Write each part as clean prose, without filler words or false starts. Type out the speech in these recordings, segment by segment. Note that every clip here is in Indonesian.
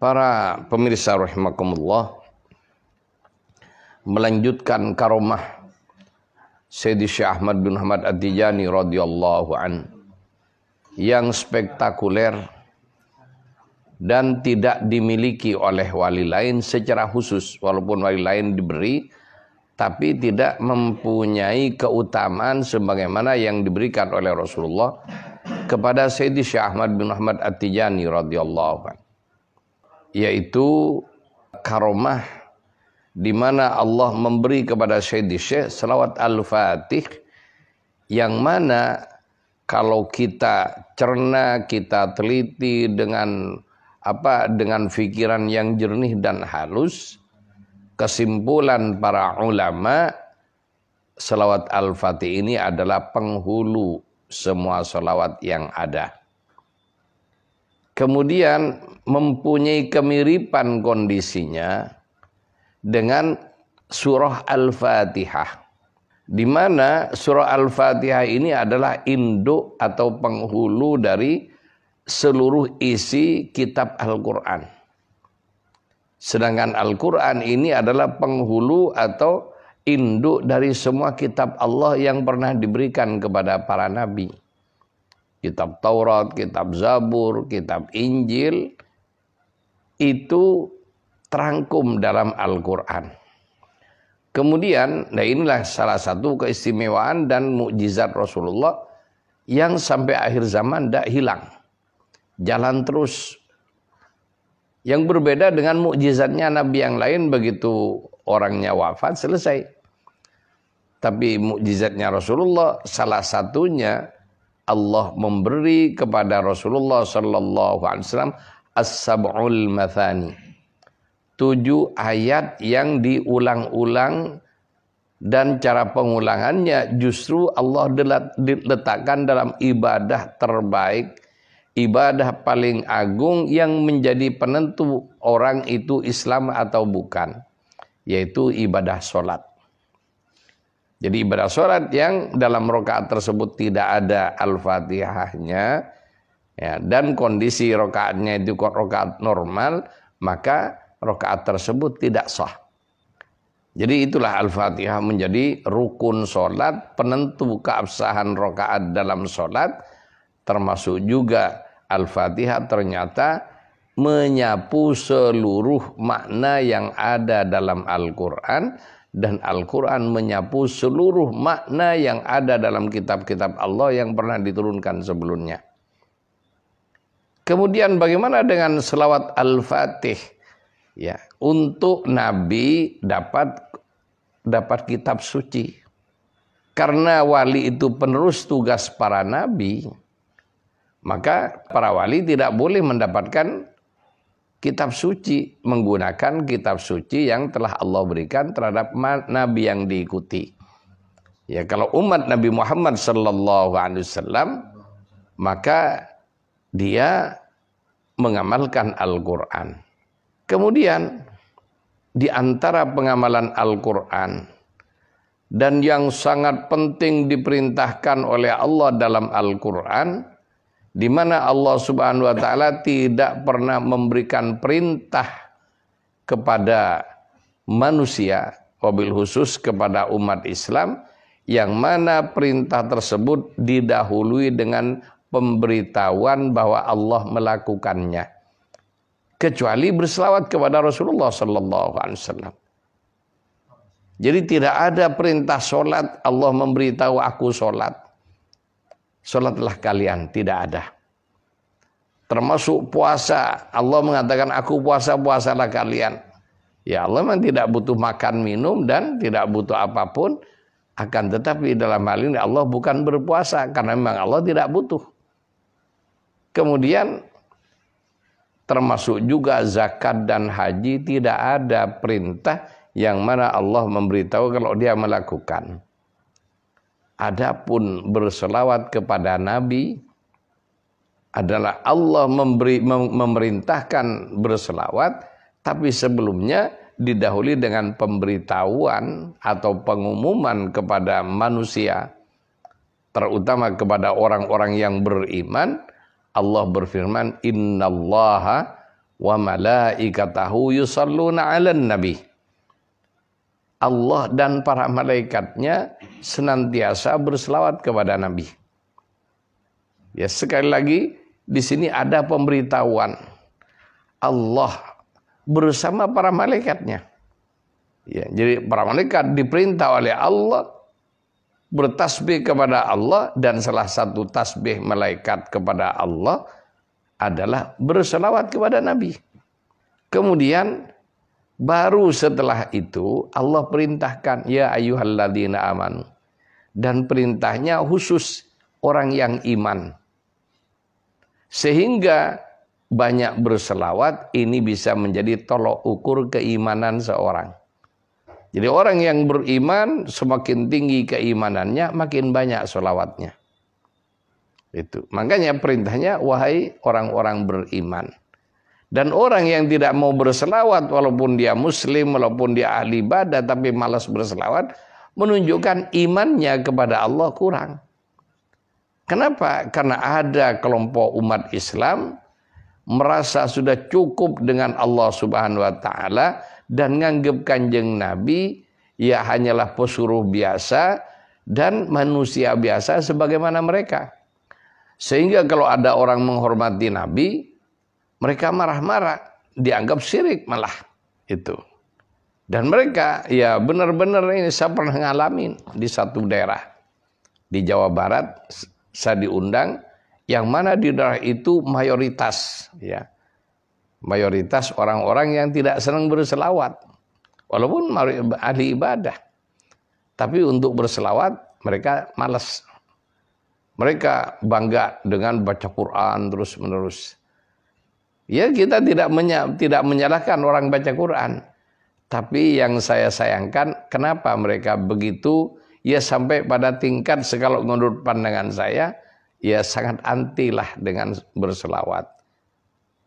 Para pemirsa rahimakumullah, melanjutkan karomah Sayyidi Syekh Ahmad bin Muhammad At-Tijani radhiyallahu an yang spektakuler dan tidak dimiliki oleh wali lain secara khusus, walaupun wali lain diberi, tapi tidak mempunyai keutamaan sebagaimana yang diberikan oleh Rasulullah kepada Sayyidi Syekh Ahmad bin Muhammad At-Tijani radhiyallahu an, yaitu karomah di mana Allah memberi kepada Sayyidi Syekh selawat Al-Fatih, yang mana kalau kita cerna, kita teliti dengan pikiran yang jernih dan halus, kesimpulan para ulama, selawat Al-Fatih ini adalah penghulu semua selawat yang ada. Kemudian mempunyai kemiripan kondisinya dengan surah Al-Fatihah, di mana surah Al-Fatihah ini adalah induk atau penghulu dari seluruh isi kitab Al-Quran. Sedangkan Al-Quran ini adalah penghulu atau induk dari semua kitab Allah yang pernah diberikan kepada para nabi. Kitab Taurat, kitab Zabur, kitab Injil, itu terangkum dalam Al-Quran. Kemudian, nah inilah salah satu keistimewaan dan mukjizat Rasulullah yang sampai akhir zaman tidak hilang. Jalan terus. Yang berbeda dengan mukjizatnya Nabi yang lain, begitu orangnya wafat, selesai. Tapi mukjizatnya Rasulullah, salah satunya Allah memberi kepada Rasulullah sallallahu alaihi wasallam as-sab'ul mathani, 7 ayat yang diulang-ulang, dan cara pengulangannya justru Allah diletakkan dalam ibadah terbaik, ibadah paling agung yang menjadi penentu orang itu Islam atau bukan, yaitu ibadah sholat. Jadi ibadah sholat yang dalam rakaat tersebut tidak ada Al-Fatihahnya, ya, dan kondisi rakaatnya itu rakaat normal, maka rakaat tersebut tidak sah. Jadi itulah Al-Fatihah menjadi rukun sholat, penentu keabsahan rakaat dalam sholat, termasuk juga Al-Fatihah ternyata menyapu seluruh makna yang ada dalam Al-Quran, dan Al-Quran menyapu seluruh makna yang ada dalam kitab-kitab Allah yang pernah diturunkan sebelumnya. Kemudian bagaimana dengan selawat Al-Fatih? Ya, untuk Nabi dapat kitab suci. Karena wali itu penerus tugas para nabi, maka para wali tidak boleh mendapatkan kitab suci, menggunakan kitab suci yang telah Allah berikan terhadap nabi yang diikuti. Ya, kalau umat Nabi Muhammad sallallahu alaihi wasallam, maka dia mengamalkan Al-Quran. Kemudian di antara pengamalan Al-Quran dan yang sangat penting diperintahkan oleh Allah dalam Al-Quran, di mana Allah Subhanahu wa taala tidak pernah memberikan perintah kepada manusia, wabil khusus kepada umat Islam, yang mana perintah tersebut didahului dengan pemberitahuan bahwa Allah melakukannya, kecuali berselawat kepada Rasulullah sallallahu alaihi wasallam. Jadi tidak ada perintah sholat Allah memberitahu aku sholat, sholatlah kalian, tidak ada. Termasuk puasa, Allah mengatakan aku puasa, puasalah kalian. Ya, Allah memang tidak butuh makan minum dan tidak butuh apapun, akan tetapi dalam hal ini Allah bukan berpuasa karena memang Allah tidak butuh. Kemudian termasuk juga zakat dan haji, tidak ada perintah yang mana Allah memberitahu kalau dia melakukan. Adapun berselawat kepada Nabi adalah Allah memerintahkan berselawat, tapi sebelumnya didahului dengan pemberitahuan atau pengumuman kepada manusia, terutama kepada orang-orang yang beriman. Allah berfirman, innallaha wa malaikatahu yusalluna 'alan nabi. Allah dan para malaikatnya senantiasa berselawat kepada Nabi. Ya, sekali lagi di sini ada pemberitahuan Allah bersama para malaikatnya. Ya, jadi para malaikat diperintah oleh Allah bertasbih kepada Allah, dan salah satu tasbih malaikat kepada Allah adalah berselawat kepada Nabi. Kemudian baru setelah itu Allah perintahkan ya ayyuhalladzina amanu, dan perintahnya khusus orang yang iman. Sehingga banyak berselawat ini bisa menjadi tolok ukur keimanan seorang. Jadi orang yang beriman semakin tinggi keimanannya makin banyak selawatnya. Itu. Makanya perintahnya wahai orang-orang beriman. Dan orang yang tidak mau berselawat walaupun dia muslim, walaupun dia ahli ibadah tapi malas berselawat, menunjukkan imannya kepada Allah kurang. Kenapa? Karena ada kelompok umat Islam merasa sudah cukup dengan Allah Subhanahu wa taala dan nganggep Kanjeng Nabi ya hanyalah pesuruh biasa dan manusia biasa sebagaimana mereka. Sehingga kalau ada orang menghormati Nabi, mereka marah-marah, dianggap syirik malah itu. Dan mereka ya benar-benar ini saya pernah ngalamin di satu daerah di Jawa Barat, saya diundang, yang mana di daerah itu mayoritas ya. Mayoritas orang-orang yang tidak senang berselawat. Walaupun ahli ibadah. Tapi untuk berselawat mereka malas. Mereka bangga dengan baca Quran terus-menerus. Ya, kita tidak menyalahkan orang baca Quran. Tapi yang saya sayangkan, kenapa mereka begitu, ya sampai pada tingkat kalau menurut pandangan saya, ya sangat anti lah dengan berselawat.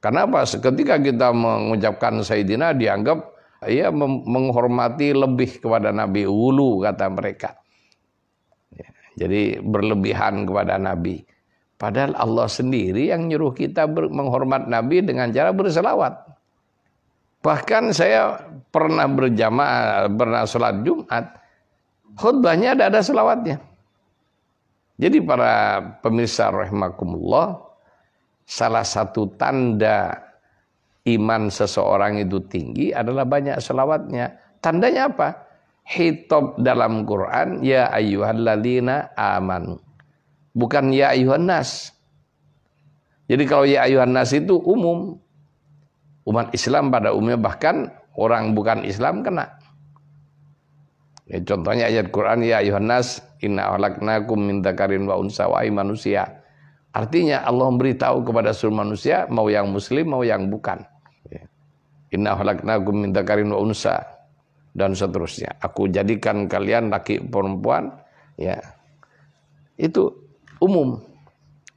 Kenapa? Ketika kita mengucapkan Sayyidina dianggap ya menghormati lebih kepada Nabi, ulu kata mereka. Ya, jadi berlebihan kepada Nabi. Padahal Allah sendiri yang nyuruh kita menghormat Nabi dengan cara berselawat. Bahkan saya pernah berjamaah, pernah sholat Jumat, khutbahnya ada selawatnya. Jadi para pemirsa rahimakumullah, salah satu tanda iman seseorang itu tinggi adalah banyak selawatnya. Tandanya apa? Khitab dalam Quran, ya ayyuhalladzina amanu. Bukan ya ayuhan nas. Jadi kalau ya ayuhan nas itu umum. Umat Islam pada umumnya, bahkan orang bukan Islam kena. Ya, contohnya ayat Quran ya ayuhan nas inna khalaqnakum min dzakarin wa unsa, wahai manusia. Artinya Allah memberitahu kepada seluruh manusia, mau yang muslim mau yang bukan. Ya. Inna khalaqnakum min dzakarin wa unsa, dan seterusnya. Aku jadikan kalian laki perempuan, ya. Itu umum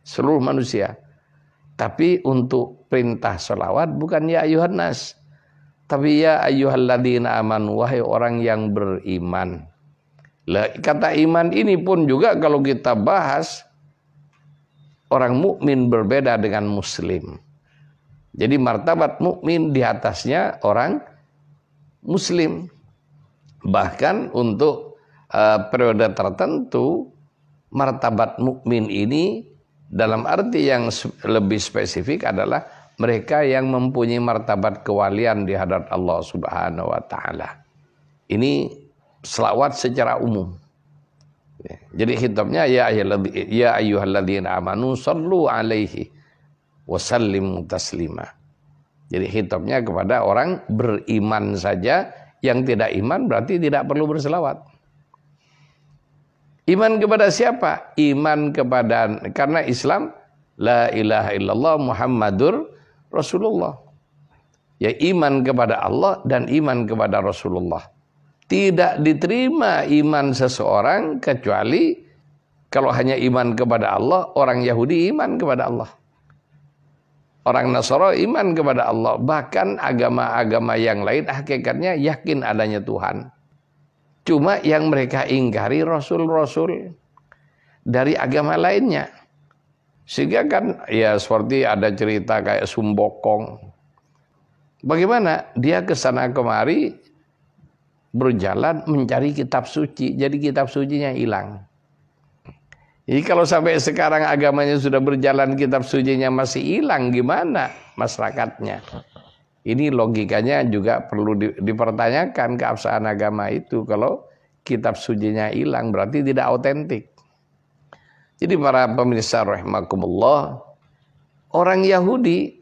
seluruh manusia. Tapi untuk perintah selawat bukan ya ayuhan nas, tapi ya ayyuhalladzina amanu, wahai orang yang beriman. Lah, kata iman ini pun juga kalau kita bahas, orang mukmin berbeda dengan muslim. Jadi martabat mukmin di atasnya orang muslim. Bahkan untuk periode tertentu martabat mukmin ini dalam arti yang lebih spesifik adalah mereka yang mempunyai martabat kewalian di hadarat Allah Subhanahu wa taala. Ini selawat secara umum. Jadi khitabnya ya ayyuhalladzina amanu sallu alaihi wa sallimu taslima. Jadi khitabnya kepada orang beriman saja, yang tidak iman berarti tidak perlu berselawat. Iman kepada siapa? Iman kepada, karena Islam la ilaha illallah Muhammadur Rasulullah. Ya, iman kepada Allah dan iman kepada Rasulullah. Tidak diterima iman seseorang kecuali kalau hanya iman kepada Allah. Orang Yahudi iman kepada Allah, orang Nasrani iman kepada Allah. Bahkan agama-agama yang lain hakikatnya yakin adanya Tuhan. Cuma yang mereka ingkari rasul-rasul dari agama lainnya. Sehingga kan ya seperti ada cerita kayak Sumbokong. Bagaimana? Dia ke sana kemari berjalan mencari kitab suci. Jadi kitab sucinya hilang. Jadi kalau sampai sekarang agamanya sudah berjalan, kitab sucinya masih hilang, gimana masyarakatnya? Ini logikanya juga perlu dipertanyakan, keabsahan agama itu. Kalau kitab sucinya hilang berarti tidak autentik. Jadi para pemirsa rahimakumullah, orang Yahudi,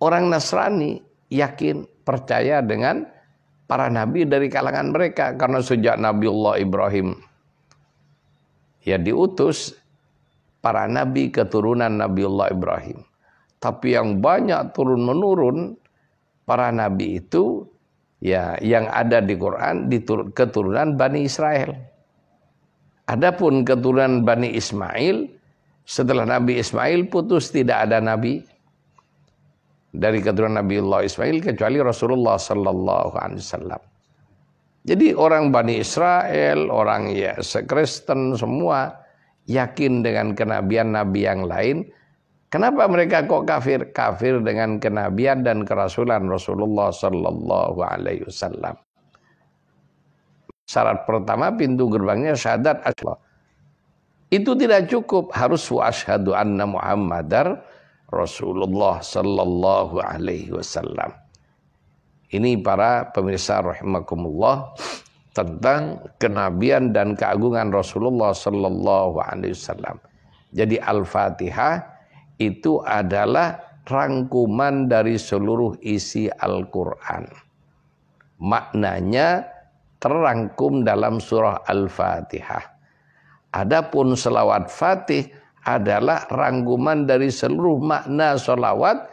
orang Nasrani yakin, percaya dengan para nabi dari kalangan mereka. Karena sejak Nabiullah Ibrahim ya diutus, para nabi keturunan Nabiullah Ibrahim. Tapi yang banyak turun-menurun para nabi itu ya yang ada di Quran keturunan Bani Israel. Adapun keturunan Bani Ismail, setelah Nabi Ismail putus, tidak ada nabi dari keturunan Nabiullah Ismail kecuali Rasulullah sallallahu alaihi wasallam. Jadi orang Bani Israel, orang ya Kristen semua yakin dengan kenabian nabi yang lain. Kenapa mereka kok kafir? Kafir dengan kenabian dan kerasulan Rasulullah sallallahu alaihi wasallam. Syarat pertama, pintu gerbangnya syahadat Allah. Itu tidak cukup, harus wa asyhadu anna Muhammadar Rasulullah sallallahu alaihi wasallam. Ini para pemirsa rahimakumullah tentang kenabian dan keagungan Rasulullah sallallahu alaihi wasallam. Jadi Al-Fatihah itu adalah rangkuman dari seluruh isi Al-Qur'an. Maknanya terangkum dalam surah Al-Fatihah. Adapun selawat Fatih adalah rangkuman dari seluruh makna selawat,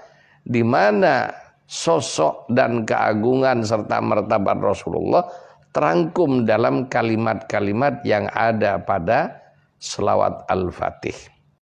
di mana sosok dan keagungan serta martabat Rasulullah terangkum dalam kalimat-kalimat yang ada pada selawat Al-Fatih.